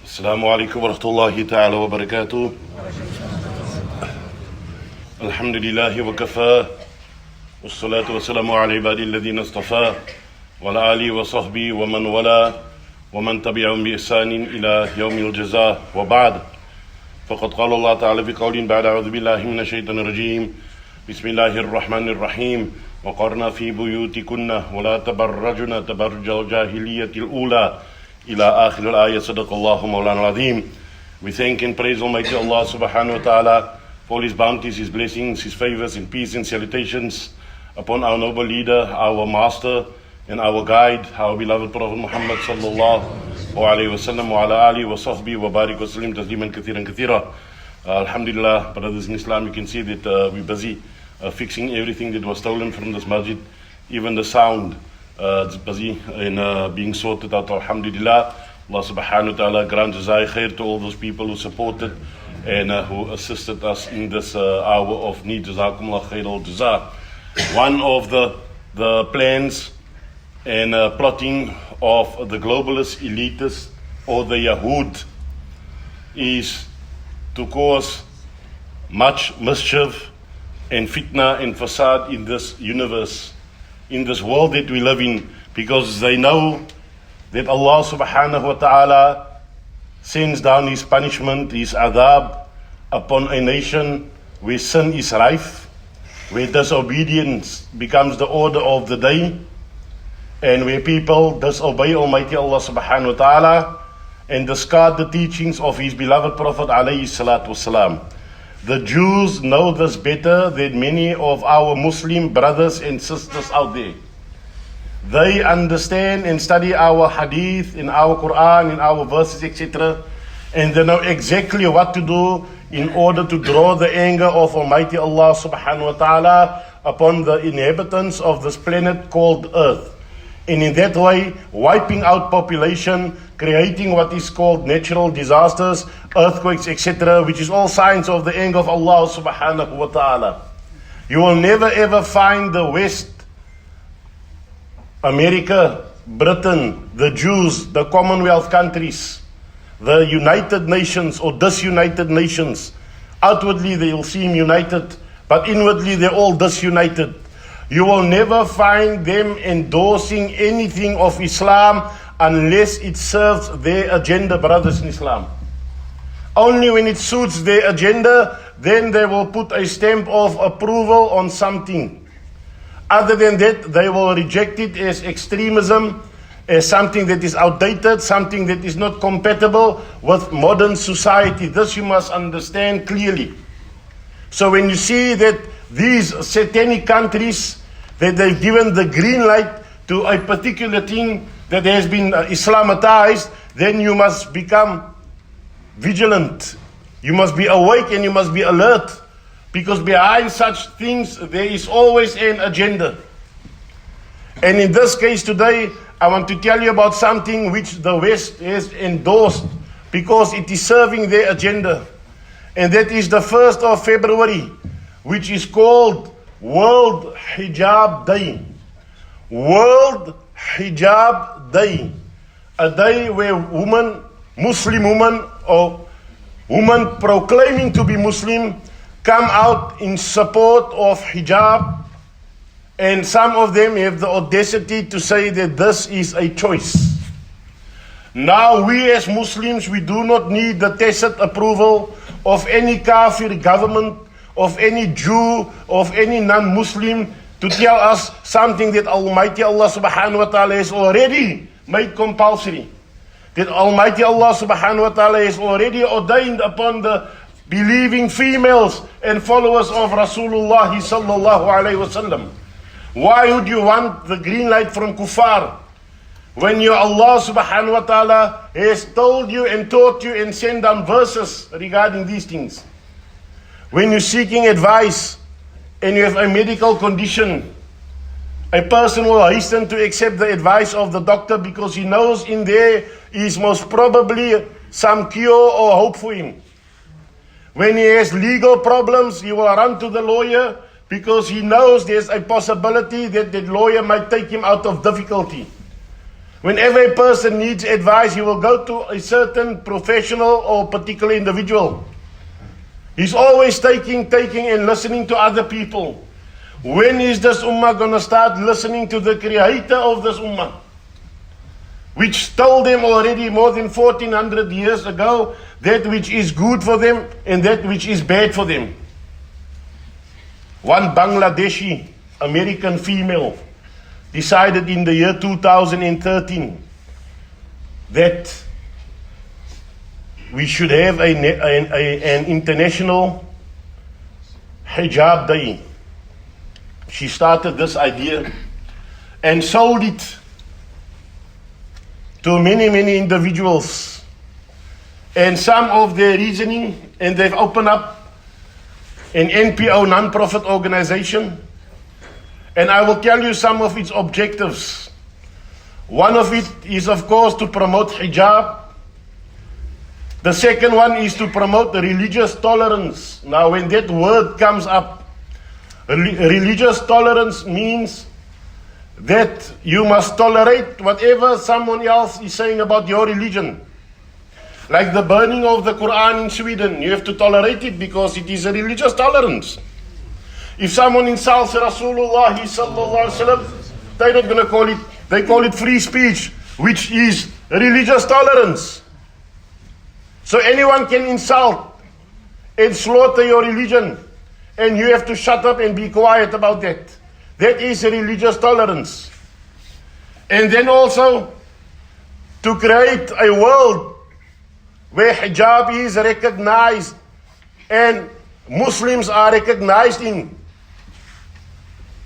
السلام عليكم ورحمة الله تعالى وبركاته. الحمد لله وكفى والصلاة والسلام على عبادي الذين اصطفى وعلى آله وصحبه ومن والاه ومن تبعهم بإحسان إلى يوم الجزاء وبعد. فقد قال الله تعالى في قول بعد أعوذ بالله من الشيطان الرجيم بسم الله الرحمن الرحيم وقرنا في بيوتكن ولا تبرجن تبرج الجاهلية الأولى إلى آخر الآية صدق الله مولانا العظيم. We thank and praise Almighty Allah subhanahu wa ta'ala for all His bounties, His blessings, His favors and peace and salutations upon our noble leader, our master and our guide, our beloved Prophet Muhammad sallallahu alayhi wa sallam wa ala alihi wa sahbihi wa barik wa sallim tasliman kathiran kathira. Alhamdulillah, brothers in Islam, you can see that we're busy fixing everything that was stolen from this masjid, even the sound. It's busy in being sorted out. Alhamdulillah, Allah subhanahu wa ta'ala grant jazai khair to all those people who supported and who assisted us in this hour of need. Jazakumullah khair al jazaa. One of the plans and plotting of the globalist elitists or the Yahud is to cause much mischief and fitna and fasad in this universe, in this world that we live in, because they know that Allah subhanahu wa ta'ala sends down His punishment, His adab upon a nation where sin is rife, where disobedience becomes the order of the day, and where people disobey Almighty Allah subhanahu wa ta'ala and discard the teachings of His beloved Prophet alayhi salatu wasalam. The Jews know this better than many of our Muslim brothers and sisters out there. They understand and study our hadith, in our Quran, in our verses, etc. And they know exactly what to do in order to draw the anger of Almighty Allah subhanahu wa ta'ala upon the inhabitants of this planet called Earth. And in that way, wiping out population, creating what is called natural disasters, earthquakes, etc., which is all signs of the anger of Allah subhanahu wa ta'ala. You will never ever find the West, America, Britain, the Jews, the Commonwealth countries, the United Nations or disunited nations. Outwardly they will seem united, but inwardly they're all disunited. You will never find them endorsing anything of Islam unless it serves their agenda, brothers in Islam. Only when it suits their agenda, then they will put a stamp of approval on something. Other than that, they will reject it as extremism, as something that is outdated, something that is not compatible with modern society. This you must understand clearly. So when you see that these satanic countries, that they've given the green light to a particular thing that has been Islamatized, then you must become vigilant. You must be awake and you must be alert, because behind such things there is always an agenda. And in this case today, I want to tell you about something which the West has endorsed because it is serving their agenda. And that is the 1st of February, which is called World Hijab Day. World Hijab Day. A day where women, Muslim women or women proclaiming to be Muslim, come out in support of hijab. And some of them have the audacity to say that this is a choice. Now we as Muslims, we do not need the tacit approval of any kafir government, of any Jew, of any non-Muslim to tell us something that Almighty Allah subhanahu wa ta'ala has already made compulsory. That Almighty Allah subhanahu wa ta'ala has already ordained upon the believing females and followers of Rasulullah sallallahu alayhi wa sallam. Why would you want the green light from kuffar when your Allah subhanahu wa ta'ala has told you and taught you and sent down verses regarding these things? When you're seeking advice and you have a medical condition, a person will hasten to accept the advice of the doctor because he knows in there is most probably some cure or hope for him. When he has legal problems, he will run to the lawyer because he knows there's a possibility that the lawyer might take him out of difficulty. Whenever a person needs advice, he will go to a certain professional or particular individual. He's always taking and listening to other people. When is this ummah going to start listening to the creator of this ummah? Which told them already more than 1400 years ago that which is good for them and that which is bad for them. One Bangladeshi American female decided in the year 2013 that we should have an international Hijab Day. She started this idea and sold it to many individuals. And some of their reasoning, and they've opened up an NPO, non-profit organization. And I will tell you some of its objectives. One of it is, of course, to promote hijab. The second one is to promote the religious tolerance. Now, when that word comes up, religious tolerance means that you must tolerate whatever someone else is saying about your religion. Like the burning of the Quran in Sweden, you have to tolerate it because it is a religious tolerance. If someone insults Rasulullah sallallahu alaihi wasallam, they're not going to call it, they call it free speech, which is religious tolerance. So anyone can insult and slaughter your religion, and you have to shut up and be quiet about that. That is religious tolerance. And then also to create a world where hijab is recognized and Muslims are recognized in.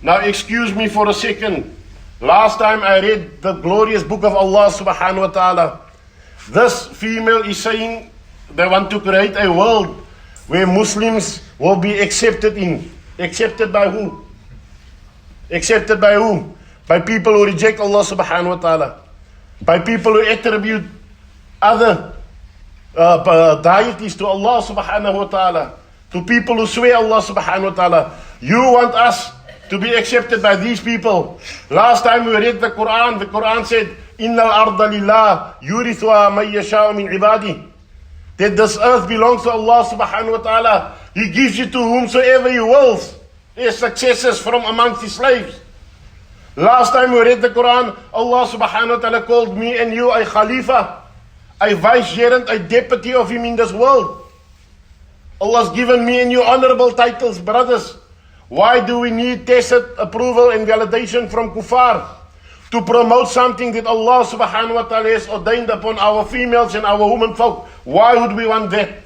Now excuse me for a second. Last time I read the glorious book of Allah subhanahu wa ta'ala. This female is saying they want to create a world where Muslims will be accepted in. Accepted by who? Accepted by whom? By people who reject Allah subhanahu wa ta'ala. By people who attribute other deities to Allah subhanahu wa ta'ala. To people who swear Allah subhanahu wa ta'ala. You want us to be accepted by these people. Last time we read the Quran said, Innal arda lillah yurithuha man yasha'u min ibadi. That this earth belongs to Allah subhanahu wa ta'ala. He gives it to whomsoever He wills. His successors from amongst His slaves. Last time we read the Quran, Allah subhanahu wa ta'ala called me and you a Khalifa, a vicegerent, a deputy of Him in this world. Allah's given me and you honorable titles, brothers. Why do we need tacit approval and validation from kuffar to promote something that Allah subhanahu wa ta'ala has ordained upon our females and our women folk? Why would we want that?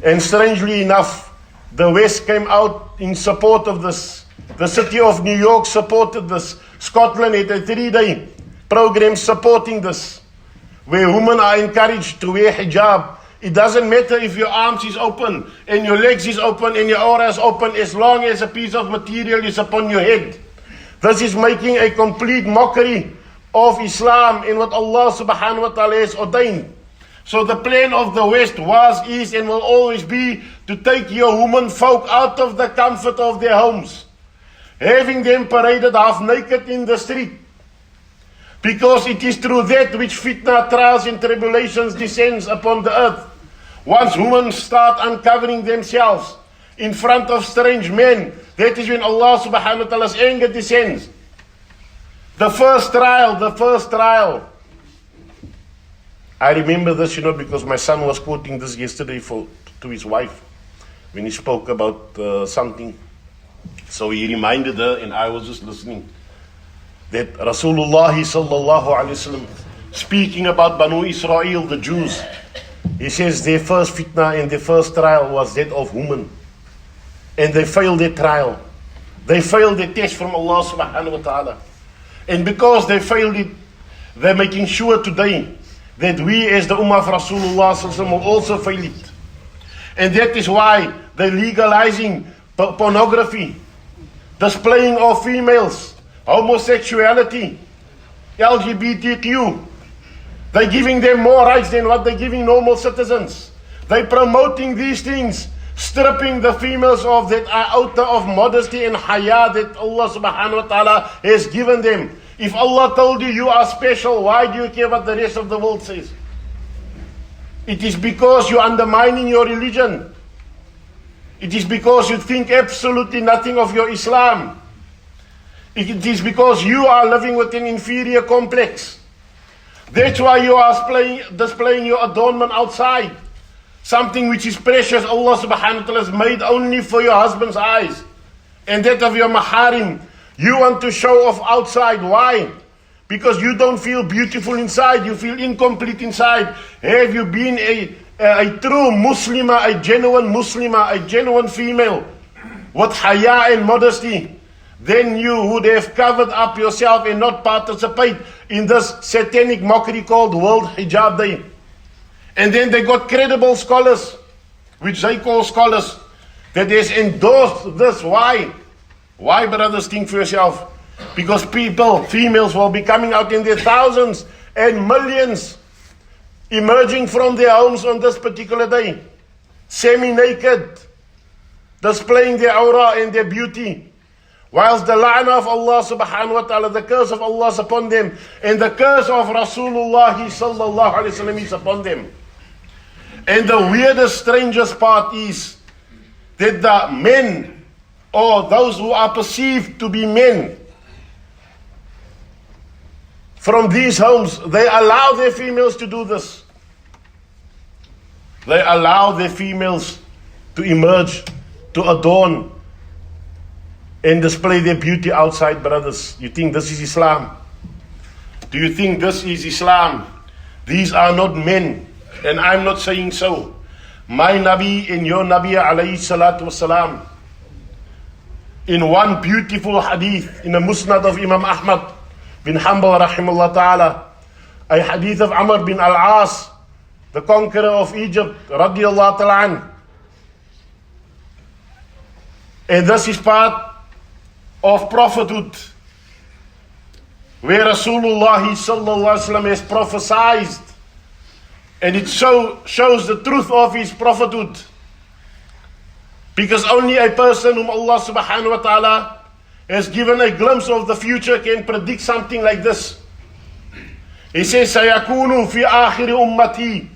And strangely enough, the West came out in support of this. The city of New York supported this. Scotland had a 3-day program supporting this, where women are encouraged to wear hijab. It doesn't matter if your arms is open and your legs is open and your aura is open, as long as a piece of material is upon your head. This is making a complete mockery of Islam and what Allah subhanahu wa ta'ala has ordained. So the plan of the West was, is and will always be to take your women folk out of the comfort of their homes, having them paraded half naked in the street. Because it is through that which fitna, trials and tribulations descends upon the earth. Once women start uncovering themselves in front of strange men, that is when Allah subhanahu wa ta'ala's anger descends. The first trial. I remember this, because my son was quoting this yesterday to his wife when he spoke about something. So he reminded her, and I was just listening, that Rasulullah sallallahu alaihi wasallam, speaking about Banu Israel, the Jews, he says their first fitna and their first trial was that of women. And they failed their trial. They failed their test from Allah subhanahu wa ta'ala. And because they failed it, they're making sure today that we as the Ummah of Rasulullah sallallahu alaihi wasallam will also fail it. And that is why they're legalizing pornography, displaying of females, homosexuality, LGBTQ. They're giving them more rights than what they're giving normal citizens. They're promoting these things, stripping the females of that iota of modesty and haya that Allah subhanahu wa ta'ala has given them. If Allah told you you are special, why do you care what the rest of the world says? It is because you're undermining your religion. It is because you think absolutely nothing of your Islam. It is because you are living with an inferior complex. That's why you are displaying your adornment outside. Something which is precious, Allah subhanahu wa ta'ala has made only for your husband's eyes. And that of your maharim. You want to show off outside. Why? Because you don't feel beautiful inside. You feel incomplete inside. Have you been a true Muslimah, a genuine Muslimah, a genuine female with haya and modesty, then you would have covered up yourself and not participate in this satanic mockery called World Hijab Day. And then they got credible scholars, which they call scholars, that has endorsed this. Why? Why, brothers? Think for yourself. Because people, females, will be coming out in their thousands and millions, emerging from their homes on this particular day, semi-naked, displaying their aura and their beauty, whilst the la'na of Allah subhanahu wa ta'ala, the curse of Allah is upon them, and the curse of Rasulullah sallallahu alayhi wa sallam is upon them. And the weirdest, strangest part is that the men, or those who are perceived to be men, from these homes, they allow their females to do this. They allow their females to emerge, to adorn, and display their beauty outside, brothers. You think this is Islam? Do you think this is Islam? These are not men, and I'm not saying so. My Nabi and your Nabi alayhi salatu wasalam, in one beautiful hadith, in the Musnad of Imam Ahmad bin Hanbal rahimahullah ta'ala, a hadith of Amr bin al-As, the conqueror of Egypt, radiyallahu ta'ala an. And this is part of prophethood, where Rasulullah sallallahu alaihi wasallam has prophesied, and it shows the truth of his prophethood, because only a person whom Allah subhanahu wa ta'ala has given a glimpse of the future can predict something like this. He says, "Sayakunu fi akhir ummati,"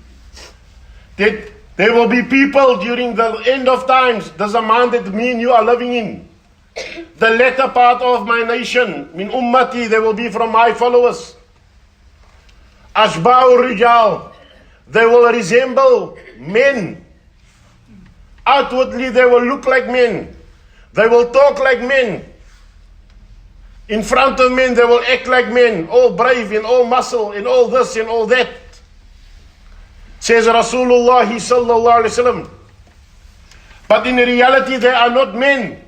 that there will be people during the end of times, the zaman that me and you are living in, the latter part of my nation, min ummati, they will be from my followers. Ashba'ur rijal, they will resemble men. Outwardly they will look like men. They will talk like men. In front of men they will act like men, all brave and all muscle and all this and all that. Says Rasulullah sallallahu alaihi wasallam. But in reality they are not men.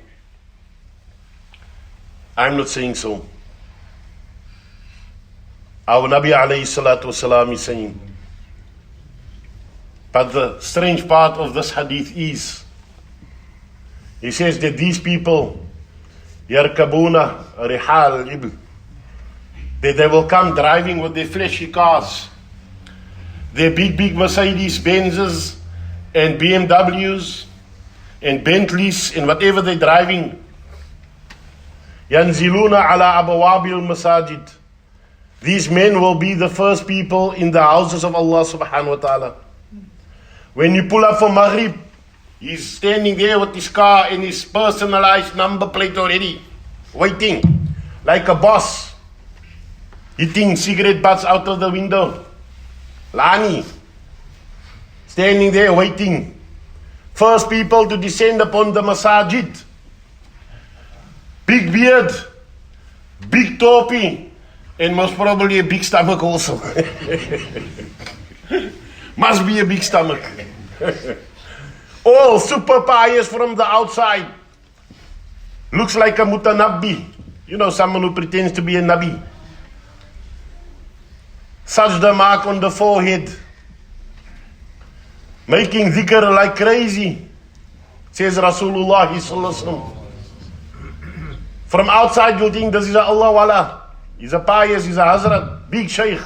I'm not saying so. Our Nabi alayhi salatu wasalam is saying. But the strange part of this hadith is, he says that these people, yarkabuna rihal al-ibl, that they will come driving with their fleshy cars, their big Mercedes Benzes and BMWs and Bentleys and whatever they're driving. Yanziluna ala abawabil masajid. These men will be the first people in the houses of Allah subhanahu wa ta'ala. When you pull up for Maghrib, he's standing there with his car and his personalized number plate already, waiting, like a boss, hitting cigarette butts out of the window. Lani, standing there waiting. First people to descend upon the masajid. Big beard, big topi, and most probably a big stomach also. Must be a big stomach. All super pious from the outside. Looks like a mutanabbi. You know, someone who pretends to be a nabi. Sajda mark on the forehead. Making dhikr like crazy. Says Rasulullah sallallahu alaihi wasallam. From outside you'll think this is a Allah wala. He's a pious, he's a hazrat, big shaykh.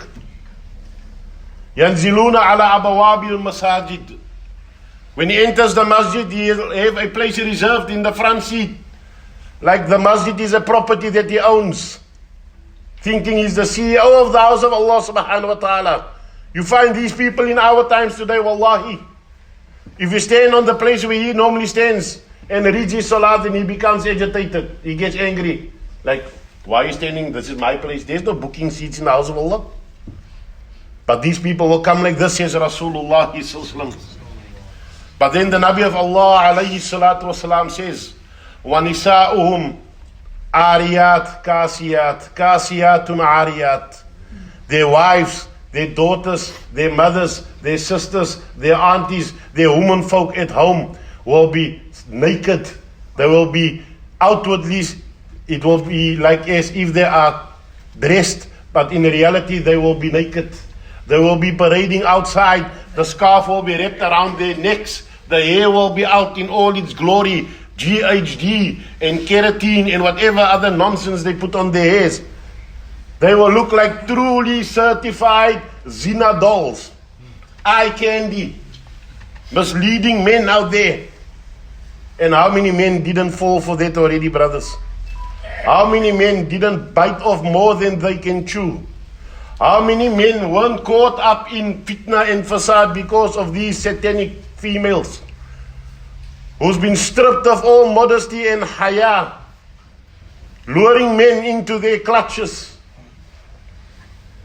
Yanziluna ala abawabi al-masajid. When he enters the masjid, he'll have a place reserved in the front seat. Like the masjid is a property that he owns. thinking he's the CEO of the house of Allah subhanahu wa ta'ala. You find these people in our times today, wallahi. If you stand on the place where he normally stands and reads his salat, and he becomes agitated, he gets angry. Like, why are you standing? This is my place. There's no booking seats in the house of Allah. But these people will come like this, says Rasulullah. But then the Nabi of Allah alayhi salatu wasalam says, وَنِسَاؤُهُمْ عَارِيَاتْ كَاسِيَاتْ كَاسِيَاتٌ عَارِيَاتْ. Their wives, their daughters, their mothers, their sisters, their aunties, their women folk at home will be naked. They will be outwardly, it will be like as if they are dressed, but in reality they will be naked. They will be parading outside. The scarf will be wrapped around their necks. The hair will be out in all its glory. GHD and keratin and whatever other nonsense they put on their hairs. They will look like truly certified zina dolls. Eye candy. Misleading men out there. And how many men didn't fall for that already, brothers? How many men didn't bite off more than they can chew? How many men weren't caught up in fitna and fasad because of these satanic females? Who's been stripped of all modesty and haya, luring men into their clutches,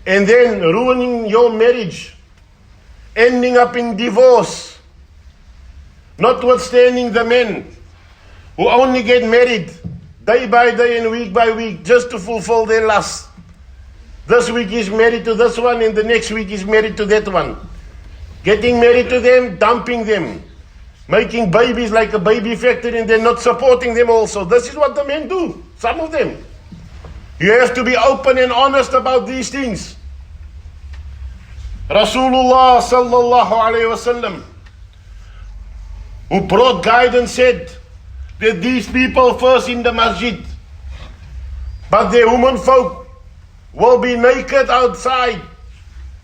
and then ruining your marriage, ending up in divorce. Notwithstanding the men who only get married day by day and week by week just to fulfill their lust. This week he's married to this one and the next week he's married to that one. Getting married to them, dumping them. Making babies like a baby factory and they're not supporting them also. This is what the men do, some of them. You have to be open and honest about these things. Rasulullah sallallahu alayhi wasallam, who brought guidance, said that these people first in the masjid, but their women folk will be naked outside.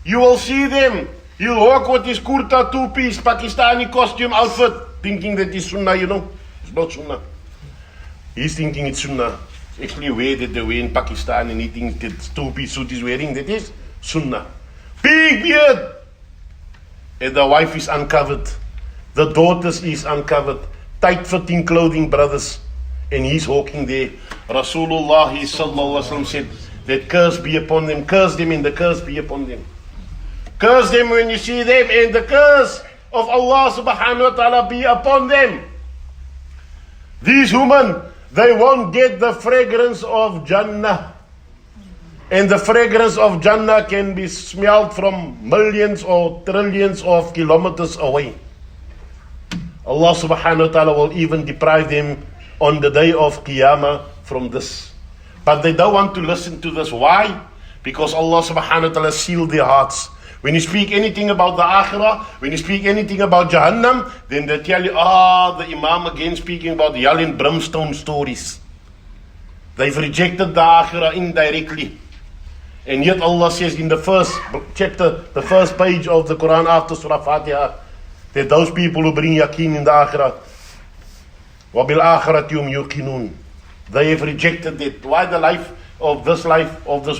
You will see them. He'll walk with his kurta, two-piece, Pakistani costume outfit, thinking that it's sunnah, you know. It's not sunnah. He's thinking it's sunnah. It's actually a way that they wear in Pakistan, and he thinks that two-piece suit is wearing, that is sunnah. Big beard! And the wife is uncovered. The daughters is uncovered. Tight-fitting clothing, brothers. And he's walking there. Rasulullah sallallahu alaihi wasallam said that curse be upon them. Curse them and the curse be upon them. Curse them when you see them, and the curse of Allah subhanahu wa ta'ala be upon them. These women, they won't get the fragrance of Jannah. And the fragrance of Jannah can be smelled from millions or trillions of kilometers away. Allah subhanahu wa ta'ala will even deprive them on the day of Qiyamah from this. But they don't want to listen to this. Why? Because Allah subhanahu wa ta'ala sealed their hearts. When you speak anything about the Akhirah, when you speak anything about Jahannam, then they tell you, the Imam again speaking about hell and brimstone stories. They've rejected the Akhirah indirectly. And yet Allah says in the first chapter, the first page of the Quran after Surah Fatiha, that those people who bring yaqeen in the Akhirah, وَبِالْآخِرَةِ هُمْ يُوقِنُونَ. They have rejected it. Why the life of this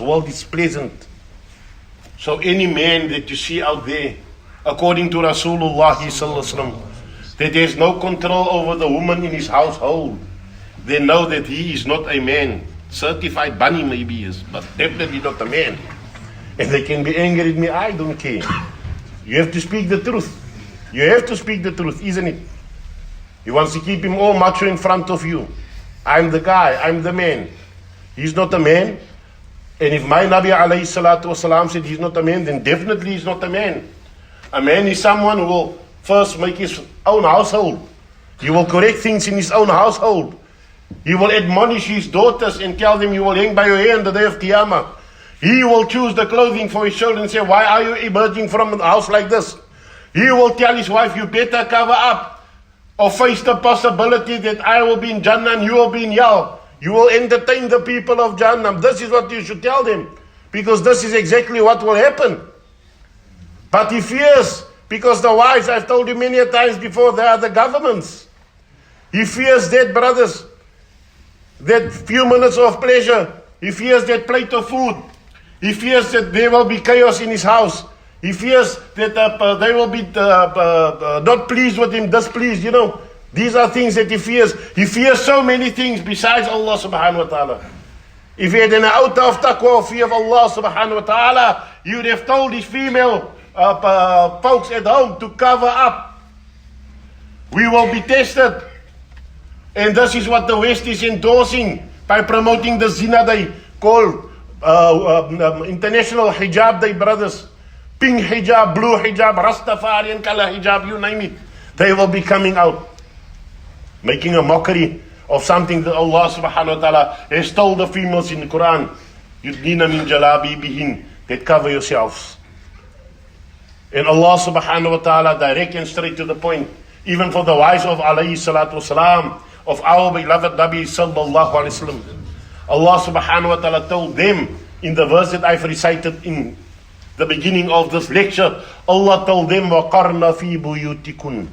world is pleasant. So any man that you see out there, according to Rasulullah sallallahu alaihi wasallam, that there's no control over the woman in his household, they know that he is not a man. Certified bunny maybe he is, but definitely not a man. And they can be angry at me, I don't care. You have to speak the truth. You have to speak the truth, isn't it? He wants to keep him all macho in front of you. I'm the guy, I'm the man. He's not a man. And if my Nabi alayhi salatu wasalam said he's not a man, then definitely he's not a man. A man is someone who will first make his own household. He will correct things in his own household. He will admonish his daughters and tell them, you will hang by your hair on the day of Qiyamah. He will choose the clothing for his children and say, why are you emerging from a house like this? He will tell his wife, you better cover up or face the possibility that I will be in Jannah and you will be in Hell. You will entertain the people of Jahannam. This is what you should tell them, because this is exactly what will happen. But he fears, because the wives, I've told you many times before, they are the governments. He fears that, brothers, that few minutes of pleasure, He fears that plate of food. He fears that there will be chaos in his house. He fears that they will be not pleased with him, displeased, you know. These are things that he fears. He fears so many things besides Allah subhanahu wa ta'ala. If he had an out of taqwa, fear of Allah subhanahu wa ta'ala, he would have told his female folks at home to cover up. We will be tested. And this is what the West is endorsing by promoting the zina they call International Hijab Day, brothers. Pink hijab, blue hijab, Rastafarian color hijab, you name it. They will be coming out, making a mockery of something that Allah subhanahu wa ta'ala has told the females in the Quran. Yudnina min jalabibihin, that cover yourselves. And Allah subhanahu wa ta'ala, direct and straight to the point, even for the wives of alayhi salatu wasalam, of our beloved Nabi sallallahu alayhi wasallam. Allah subhanahu wa ta'ala told them in the verse that I've recited in the beginning of this lecture. Allah told them, وَقَرْنَ فِي بُيُوتِكُنْ.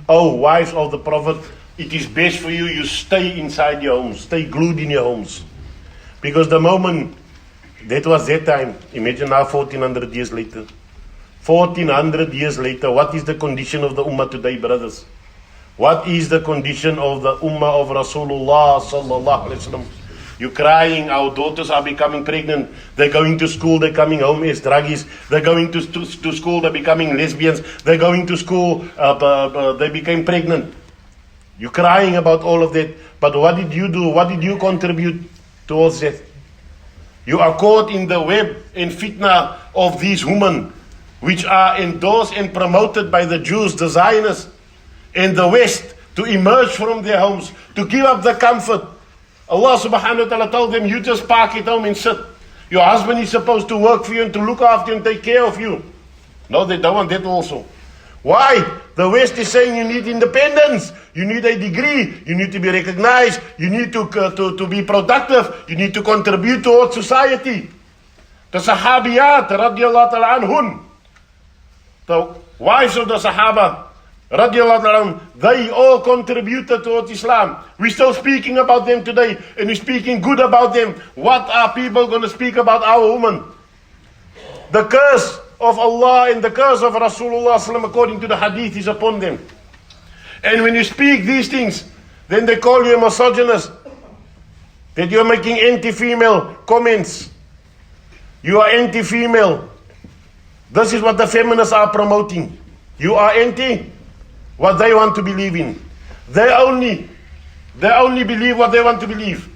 Oh, wives of the Prophet, it is best for you, you stay inside your homes, stay glued in your homes. Because the moment, that was that time, imagine now 1400 years later. 1400 years later, what is the condition of the Ummah today, brothers? What is the condition of the Ummah of Rasulullah sallallahu alaihi wasallam? You're crying, our daughters are becoming pregnant. They're going to school, they're coming home as druggies. They're going to school, they're becoming lesbians. They're going to school, they became pregnant. You're crying about all of that. But what did you do? What did you contribute towards that? You are caught in the web and fitna of these women, which are endorsed and promoted by the Jews, the Zionists, and the West, to emerge from their homes, to give up the comfort. Allah subhanahu wa ta'ala told them, you just park at home and sit. Your husband is supposed to work for you and to look after you and take care of you. No, they don't want that also. Why? The West is saying you need independence. You need a degree. You need to be recognized. You need to be productive. You need to contribute towards society. The Sahabiyat, radiallahu ta'ala anhun, the wives of the Sahaba, radiallahu ta'ala, they all contributed towards Islam. We're still speaking about them today, and we're speaking good about them. What are people going to speak about our women? The curse of Allah and the curse of Rasulullah according to the hadith is upon them. And when you speak these things, then they call you a misogynist, that you're making anti-female comments. You are anti-female. This is what the feminists are promoting. You are anti what they want to believe in. They only believe what they want to believe.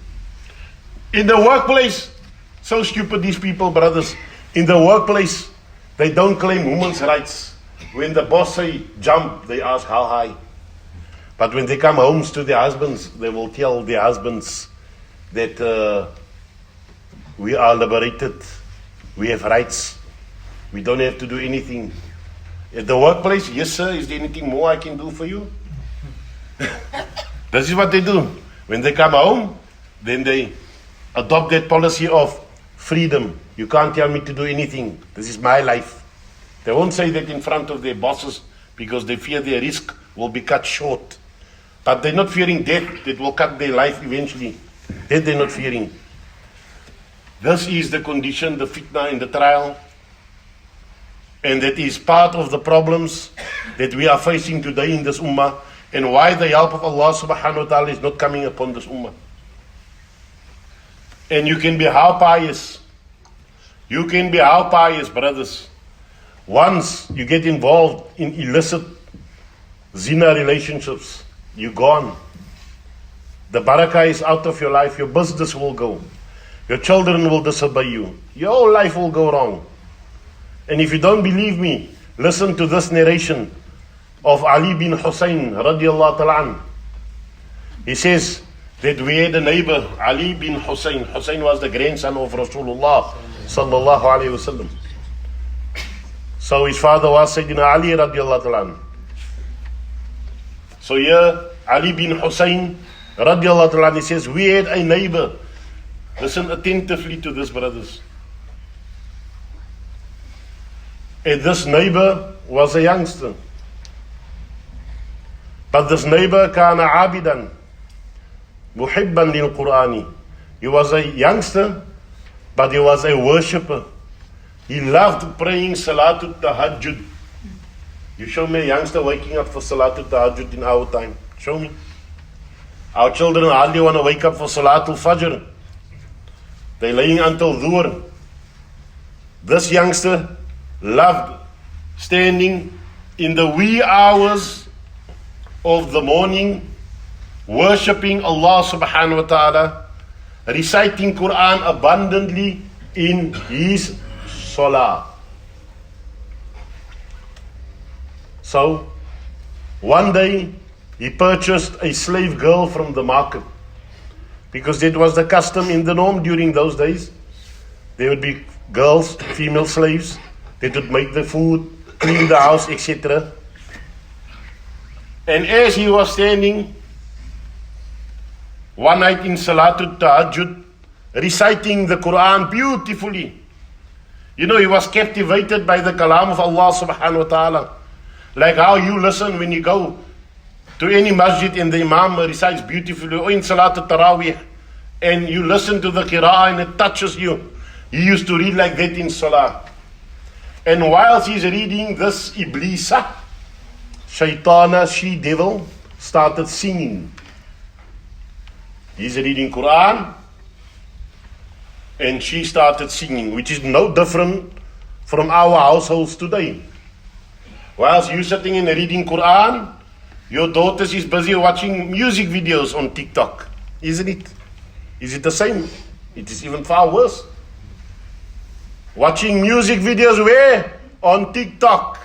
In the workplace, so stupid these people, brothers. In the workplace, they don't claim women's rights. When the boss say jump, they ask how high. But when they come homes to their husbands, they will tell their husbands that we are liberated. We have rights. We don't have to do anything. At the workplace, yes sir, is there anything more I can do for you? This is what they do. When they come home, then they adopt that policy of freedom. You can't tell me to do anything. This is my life. They won't say that in front of their bosses because they fear their risk will be cut short. But they're not fearing death that will cut their life eventually. That they're not fearing. This is the condition, the fitna and the trial. And that is part of the problems that we are facing today in this ummah, and why the help of Allah subhanahu wa ta'ala is not coming upon this ummah. And you can be how pious. You can be how pious, brothers. Once you get involved in illicit zina relationships, you're gone. The barakah is out of your life. Your business will go. Your children will disobey you. Your whole life will go wrong. And if you don't believe me, listen to this narration of Ali bin Hussein radiallahu ta'ala anh. He says that we had a neighbor, Ali bin Hussein. Hussein was the grandson of Rasulullah sallallahu alayhi wa sallam. So his father was Sayyidina Ali radiallahu ta'ala anh. So here, Ali bin Hussein radiallahu ta'ala anh, he says, we had a neighbor. Listen attentively to this, brothers. And this neighbor was a youngster. But this neighbor kana abidan, muhibban lil Qur'ani. He was a youngster, but he was a worshipper. He loved praying Salatul Tahajjud. You show me a youngster waking up for Salatul Tahajjud in our time. Show me. Our children hardly want to wake up for Salatul Fajr. They're laying until Dhuhr. This youngster loved standing in the wee hours of the morning, worshipping Allah subhanahu wa ta'ala, reciting Quran abundantly in his salah. So, one day, he purchased a slave girl from the market, because that was the custom in the norm during those days. There would be girls, female slaves, that would make the food, clean the house, etc. And as he was standing one night in Salatul Tahajjud, reciting the Quran beautifully, you know, he was captivated by the kalam of Allah subhanahu wa ta'ala. Like how you listen when you go to any masjid and the imam recites beautifully, or in Salatul Taraweeh, and you listen to the qira'ah and it touches you. He used to read like that in Salah. And whilst he's reading, this Iblisa, Shaitana, she-devil, started singing. He's reading Quran, and she started singing, which is no different from our households today. Whilst you're sitting and reading Quran, your daughter is busy watching music videos on TikTok. Isn't it? Is it the same? It is even far worse. Watching music videos where? On TikTok.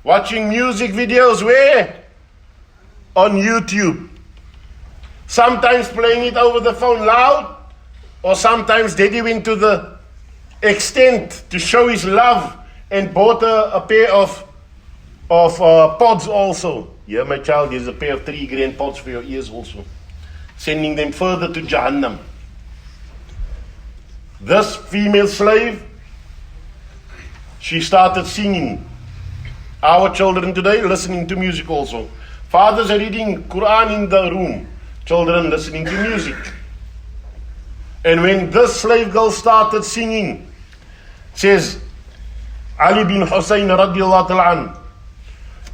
Watching music videos where? On YouTube. Sometimes playing it over the phone loud, or sometimes Daddy went to the extent to show his love and bought a pair of pods also. Yeah, my child, there's a pair of 3 grand pods for your ears also. Sending them further to Jahannam. This female slave, she started singing. Our children today listening to music also. Fathers are reading Quran in the room. Children listening to music. And when this slave girl started singing, says Ali bin Hussein radiallahu ta'ala,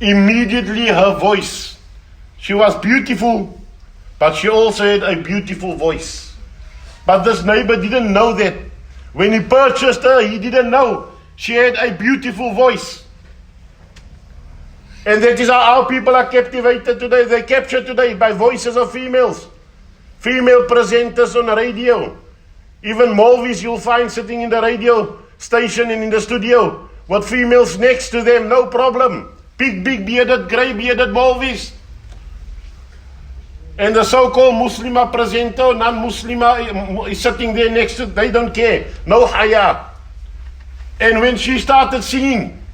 immediately her voice, she was beautiful, but she also had a beautiful voice. But this neighbor didn't know that. When he purchased her, he didn't know she had a beautiful voice. And that is how our people are captivated today. They're captured today by voices of females. Female presenters on the radio. Even Malvis you'll find sitting in the radio station and in the studio with females next to them, no problem. Big bearded, grey bearded Malvis. And the so-called Muslima presenter, non-Muslima, is sitting there next to, they don't care. No haya. And when she started singing,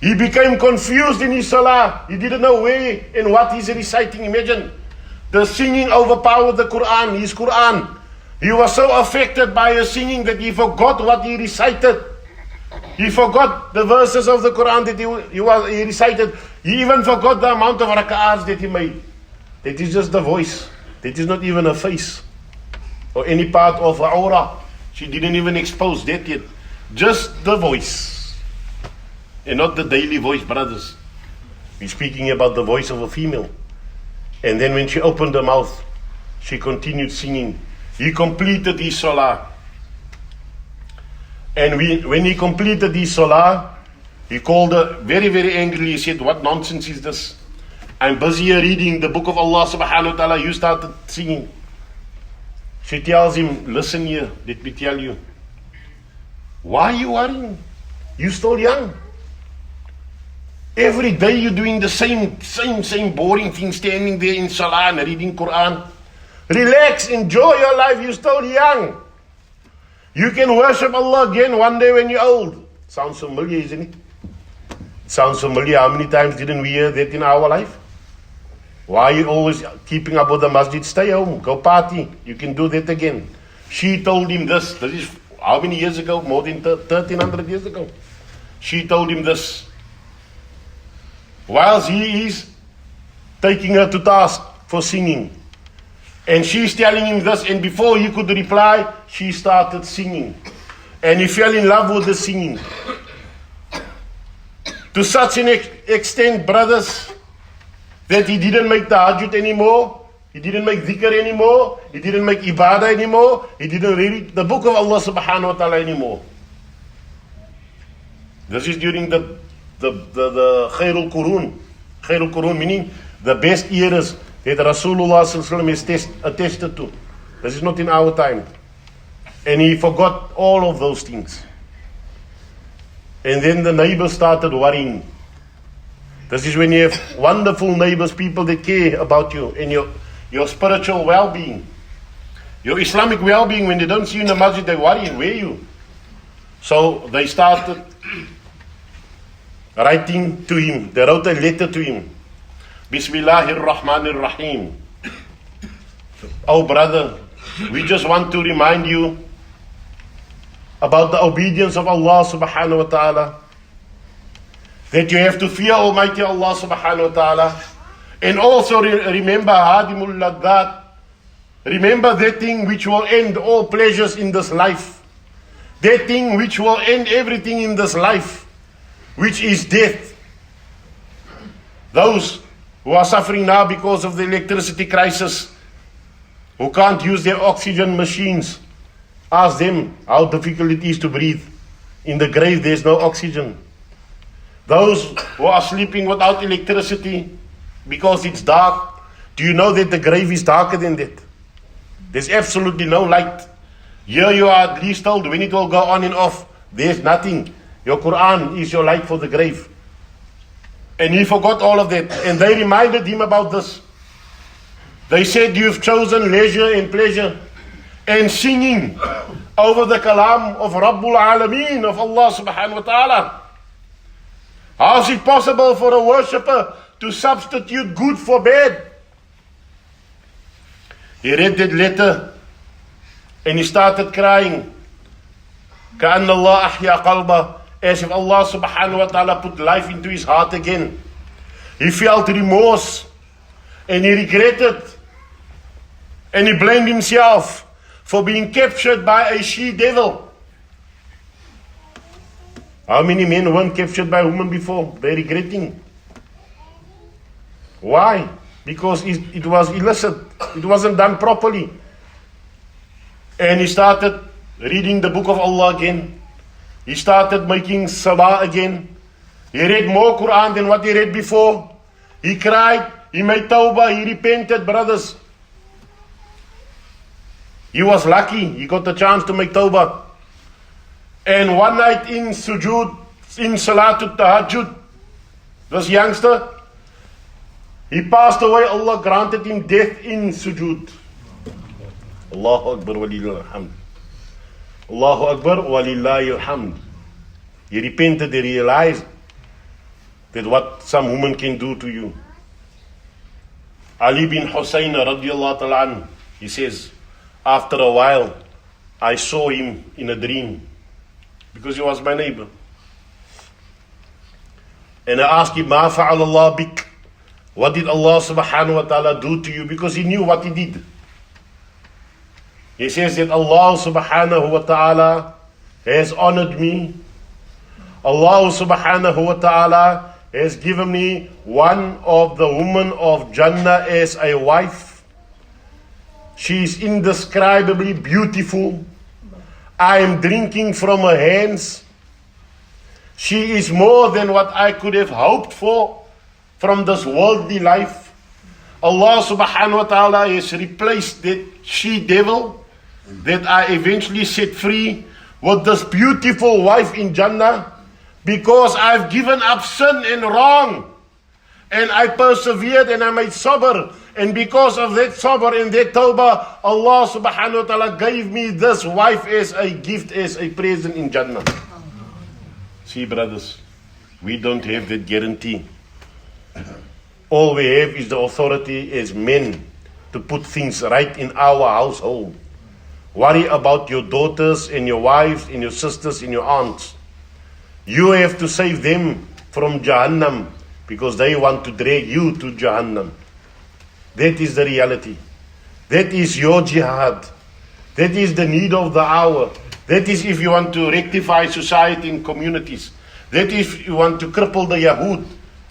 he became confused in his salah. He didn't know where and what he's reciting. Imagine, the singing overpowered the Quran, his Quran. He was so affected by her singing that he forgot what he recited. He forgot the verses of the Quran that he recited. He even forgot the amount of rak'ahs that he made. That is just the voice. That is not even a face or any part of her aura. She didn't even expose that yet. Just the voice. And not the daily voice, brothers. We're speaking about the voice of a female. And then when she opened her mouth, she continued singing. He completed his salah. And when he completed his salah, he called her very, very angrily. He said, what nonsense is this? I'm busy here reading the book of Allah subhanahu wa ta'ala. You started singing. She tells him, listen here, let me tell you. Why are you worrying? You're still young. Every day you're doing the same boring thing, standing there in salah and reading Quran. Relax, enjoy your life, you're still young. You can worship Allah again one day when you're old. Sounds familiar, isn't it? Sounds familiar. How many times didn't we hear that in our life? Why are you always keeping up with the masjid? Stay home, go party. You can do that again. She told him this. This is how many years ago? More than 1300 years ago. She told him this. Whilst he is taking her to task for singing. And she's telling him this, and before he could reply, she started singing. And he fell in love with the singing. To such an extent, brothers, that he didn't make the hajjut anymore, he didn't make dhikr anymore, he didn't make ibadah anymore, he didn't read the book of Allah subhanahu wa ta'ala anymore. This is during the Khairul Qurun. Khairul Qurun meaning the best years that Rasulullah sallallahu alaihi wasallam is attested to. This is not in our time. And he forgot all of those things. And then the neighbors started worrying. This is when you have wonderful neighbors, people that care about you and your spiritual well-being, your Islamic well-being. When they don't see you in the masjid, they worry, where are you? So they started writing to him. They wrote a letter to him. Bismillahir Rahmanir Rahim. Oh brother, we just want to remind you about the obedience of Allah subhanahu wa ta'ala. That you have to fear Almighty Allah subhanahu wa ta'ala. And also remember Hadimul Laddat. Remember that thing which will end all pleasures in this life. That thing which will end everything in this life, which is death. Those who are suffering now because of the electricity crisis, who can't use their oxygen machines, ask them how difficult it is to breathe. In the grave there's no oxygen. Those who are sleeping without electricity because it's dark, do you know that the grave is darker than that? There's absolutely no light. Here you are at least told when it will go on and off. There's nothing. Your Quran is your light for the grave. And he forgot all of that. And they reminded him about this. They said, you've chosen leisure and pleasure and singing over the kalam of Rabbul Alameen, of Allah subhanahu wa ta'ala. How is it possible for a worshipper to substitute good for bad? He read that letter and he started crying. كأن الله أحيا قلبه, as if Allah subhanahu wa ta'ala put life into his heart again. He felt remorse and he regretted and he blamed himself for being captured by a she-devil. How many men weren't captured by a woman before? They're regretting. Why? Because it was illicit. It wasn't done properly. And he started reading the book of Allah again. He started making salah again. He read more Quran than what he read before. He cried. He made tawbah. He repented, brothers. He was lucky. He got the chance to make tawbah. And one night in sujood, in Salatul Tahajjud, this youngster, he passed away. Allah granted him death in sujood. Allahu Akbar walillahil hamd. Allahu Akbar walillahil hamd. He repented, he realized that what some woman can do to you. Ali bin Hussein radiallahu ta'ala anhu, he says, after a while, I saw him in a dream. Because he was my neighbor. And I asked him, Ma fa'al Allah bik? What did Allah subhanahu wa ta'ala do to you? Because he knew what he did. He says that Allah subhanahu wa ta'ala has honored me. Allah subhanahu wa ta'ala has given me one of the women of Jannah as a wife. She is indescribably beautiful. I am drinking from her hands. She is more than what I could have hoped for from this worldly life. Allah subhanahu wa ta'ala has replaced that she-devil that I eventually set free with this beautiful wife in Jannah, because I've given up sin and wrong. And I persevered and I made sabr. And because of that sabr and that tawbah, Allah subhanahu wa ta'ala gave me this wife as a gift, as a present in Jannah. See, brothers, we don't have that guarantee. All we have is the authority as men to put things right in our household. Worry about your daughters and your wives and your sisters and your aunts. You have to save them from Jahannam, because they want to drag you to Jahannam. That is the reality. That is your jihad. That is the need of the hour. That is if you want to rectify society and communities. That is if you want to cripple the Yahud.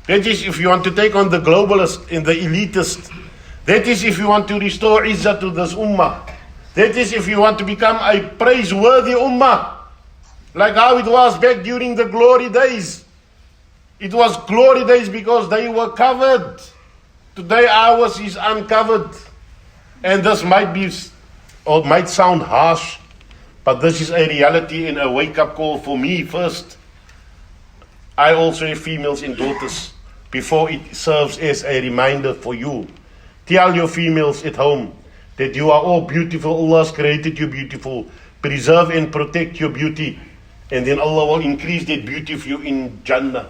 That is if you want to take on the globalist and the elitist. That is if you want to restore Izzah to this ummah. That is if you want to become a praiseworthy ummah. Like how it was back during the glory days. It was glory days because they were covered. Today ours is uncovered. And this might be, or might sound harsh, but this is a reality and a wake-up call for me first. I also have females and daughters. Before it serves as a reminder for you. Tell your females at home that you are all beautiful. Allah has created you beautiful. Preserve and protect your beauty. And then Allah will increase that beauty for you in Jannah.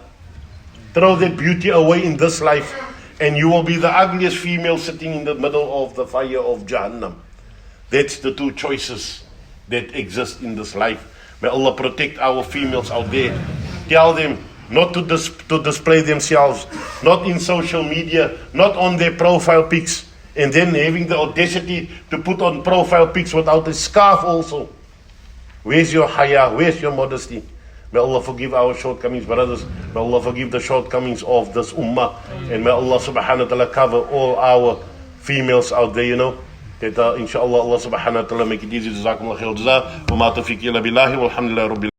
Throw that beauty away in this life. And you will be the ugliest female sitting in the middle of the fire of Jahannam. That's the two choices that exist in this life. May Allah protect our females out there. Tell them not to display themselves, not in social media, not on their profile pics, and then having the audacity to put on profile pics without a scarf also. Where's your haya? Where's your modesty? May Allah forgive our shortcomings, brothers. May Allah forgive the shortcomings of this ummah. And may Allah subhanahu wa ta'ala cover all our females out there, you know. That inshallah Allah subhanahu wa ta'ala make it easy. Jazakumullah khair. Wa ma tawfiq illa billahi walhamdulillah rabbil